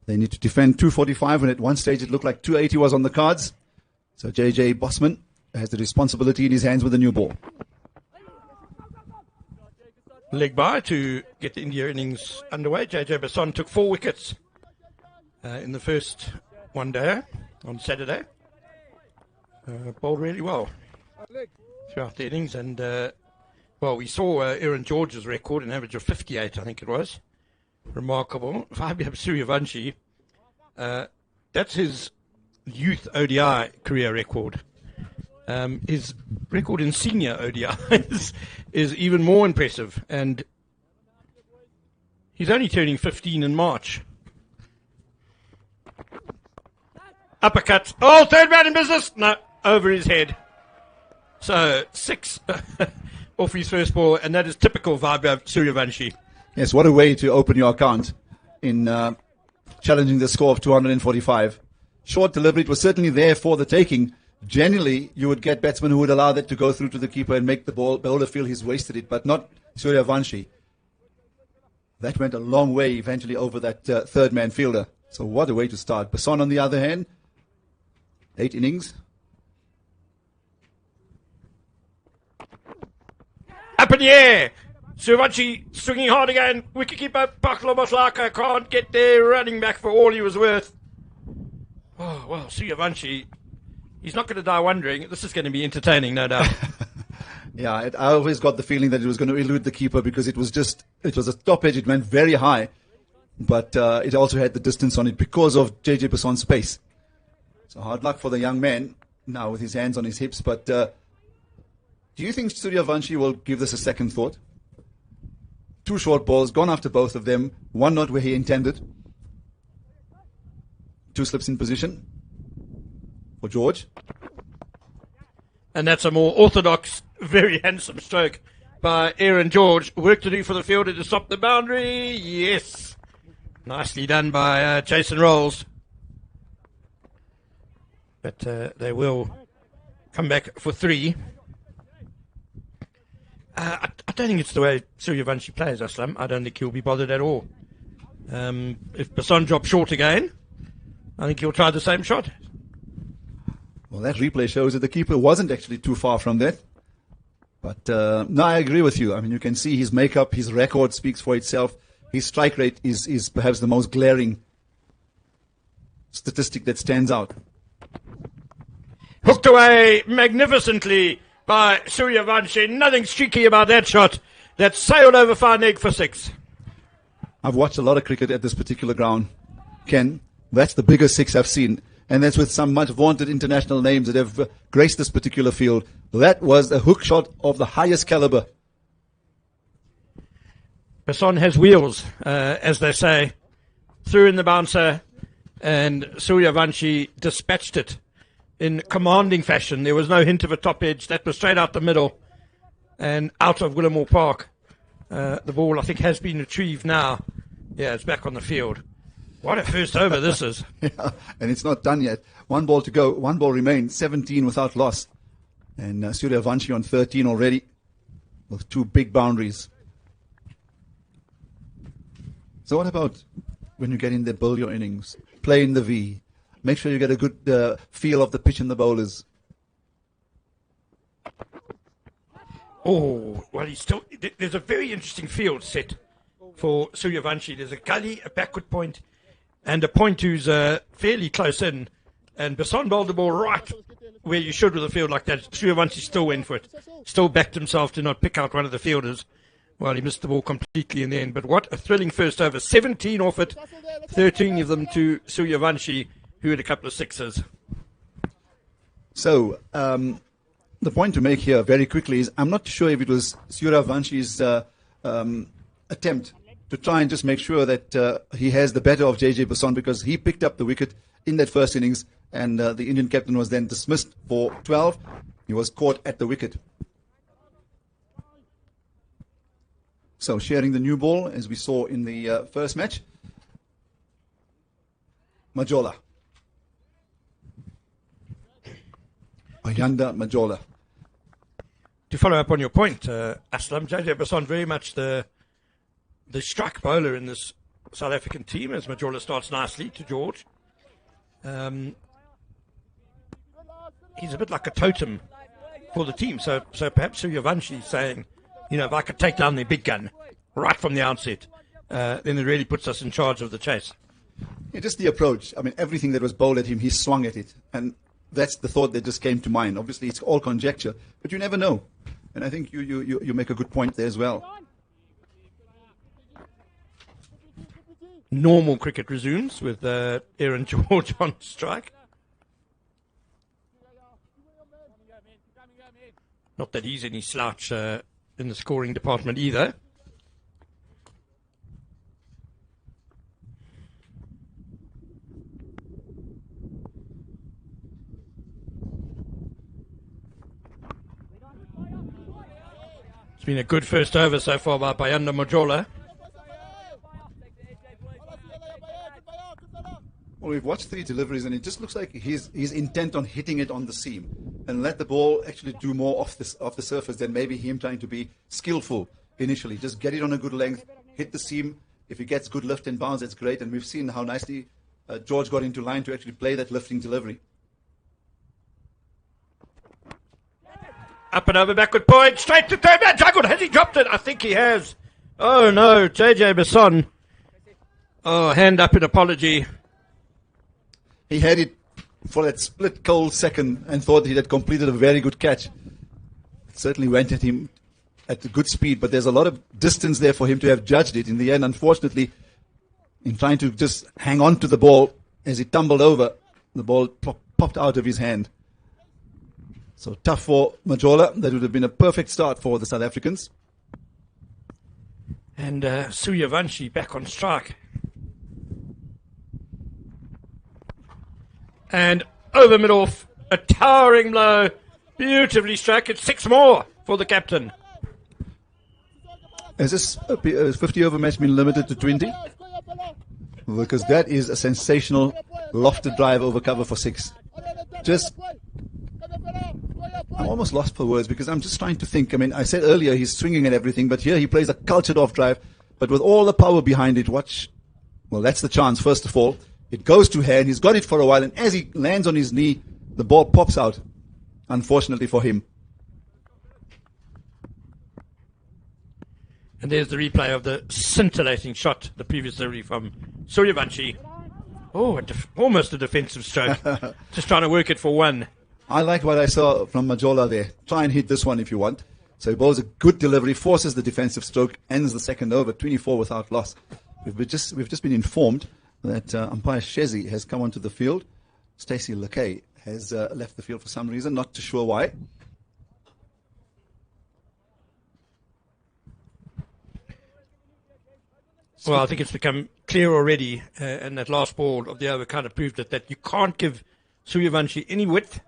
They need to defend 245 when at one stage it looked like 280 was on the cards. So JJ Bosman has the responsibility in his hands with the new ball. Leg by to get the India innings underway. JJ Bosman took 4 wickets in the first one day on Saturday. Bowled really well throughout the innings, and well, we saw Aaron George's record, an average of 58, I think it was. Remarkable. Fabian Suriyavanshi, that's his youth ODI career record. His record in senior ODI is even more impressive, and he's only turning 15 in March. Uppercut. Oh, third man in business. No, over his head. So 6 off his first ball, and that is typical Vaibhav Suriyavanshi. Yes, what a way to open your account in challenging the score of 245. Short delivery, it was certainly there for the taking. Generally, you would get batsmen who would allow that to go through to the keeper and make the bowler feel he's wasted it, but not Suriyavanshi. That went a long way eventually over that third man fielder. So what a way to start. Basson, on the other hand, 8 innings. Up in the air. Suriyavanshi swinging hard again. Wicketkeeper Pakla Motlaka can't get there, running back for all he was worth. Oh, well, Suriyavanshi, he's not going to die wondering. This is going to be entertaining, no doubt. Yeah, I always got the feeling that it was going to elude the keeper because it was a top edge. It went very high, but it also had the distance on it because of JJ Basson's pace. So hard luck for the young man now with his hands on his hips. But do you think Suriyavanshi will give this a second thought? 2 short balls, gone after both of them. One not where he intended. 2 slips in position for George. And that's a more orthodox, very handsome stroke by Aaron George. Work to do for the fielder to stop the boundary. Yes. Nicely done by Jason Rolls. But they will come back for 3. I don't think it's the way Suriyavanshi plays, Aslam. I don't think he'll be bothered at all. If Basson drops short again, I think he'll try the same shot. Well, that replay shows that the keeper wasn't actually too far from that. But no, I agree with you. I mean, you can see his makeup, his record speaks for itself. His strike rate is perhaps the most glaring statistic that stands out. Hooked away magnificently by Suriyavanshi. Nothing streaky about that shot. That sailed over fine leg for 6. I've watched a lot of cricket at this particular ground, Ken. That's the biggest 6 I've seen. And that's with some much vaunted international names that have graced this particular field. That was a hook shot of the highest caliber. Basson has wheels, as they say. Threw in the bouncer, and Suriyavanshi dispatched it in commanding fashion. There was no hint of a top edge. That was straight out the middle and out of Willamore Park. The ball, I think, has been retrieved now. Yeah, it's back on the field. What a first over this is. Yeah, and it's not done yet. 1 ball to go. 1 ball remains. 17 without loss. And Suriyavanshi on 13 already with 2 big boundaries. So what about when you get in there, build your innings, play in the V, make sure you get a good feel of the pitch and the bowlers? Oh, well, there's a very interesting field set for Suriyavanshi. There's a gully, a backward point, and a point who's fairly close in. And Basson bowled the ball right where you should with a field like that. Suriyavanshi still went for it. Still backed himself to not pick out one of the fielders. Well, he missed the ball completely in the end. But what a thrilling first over. 17 off it, 13 of them to Suriyavanshi, who had a couple of 6s. So, the point to make here very quickly is I'm not sure if it was Suriyavansh's attempt to try and just make sure that he has the better of JJ Basson, because he picked up the wicket in that first innings, and the Indian captain was then dismissed for 12. He was caught at the wicket. So sharing the new ball, as we saw in the first match, Majola. Ayanda Majola. To follow up on your point, Aslam, JJ Basson very much the strike bowler in this South African team as Majola starts nicely to George. He's a bit like a totem for the team. So perhaps Suriyavanshi saying, if I could take down their big gun right from the outset, then it really puts us in charge of the chase. Yeah, just the approach. I mean, everything that was bowled at him, he swung at it. And that's the thought that just came to mind. Obviously, it's all conjecture, but you never know. And I think you make a good point there as well. Normal cricket resumes with Aaron George on strike. Not that he's any slouch in the scoring department either. It's been a good first over so far by Bayanda Majola. Well, we've watched 3 deliveries, and it just looks like he's intent on hitting it on the seam and let the ball actually do more off the surface than maybe him trying to be skillful initially. Just get it on a good length, hit the seam. If he gets good lift and bounce, that's great. And we've seen how nicely George got into line to actually play that lifting delivery. Up and over, backward point, straight to third man. Juggled. Has he dropped it? I think he has. Oh no, JJ Besson. Oh, hand up in apology. He had it for that split cold second and thought he had completed a very good catch. It certainly went at him at a good speed, but there's a lot of distance there for him to have judged it. In the end, unfortunately, in trying to just hang on to the ball as it tumbled over, the ball popped out of his hand. So tough for Majola. That would have been a perfect start for the South Africans. And Suriyavanshi back on strike. And over mid-off, a towering blow, beautifully struck. It's 6 more for the captain. Has this 50-over match been limited to 20? Because that is a sensational lofted drive over cover for 6. I'm almost lost for words because I'm just trying to think. I mean, I said earlier he's swinging at everything, but here he plays a cultured off drive, but with all the power behind it. Well, that's the chance, first of all. It goes to hand. He's got it for a while, and as he lands on his knee, the ball pops out, unfortunately for him. And there's the replay of the scintillating shot, the previous delivery from Suriyavanshi. Oh, almost a defensive stroke. Just trying to work it for 1. I like what I saw from Majola there. Try and hit this one if you want. So he bowls a good delivery, forces the defensive stroke, ends the second over, 24 without loss. We've just been informed that umpire Shezi has come onto the field. Stacey Lakay has left the field for some reason, not too sure why. Well, I think it's become clear already, and that last ball of the over kind of proved it, that you can't give Suriyavanshi any width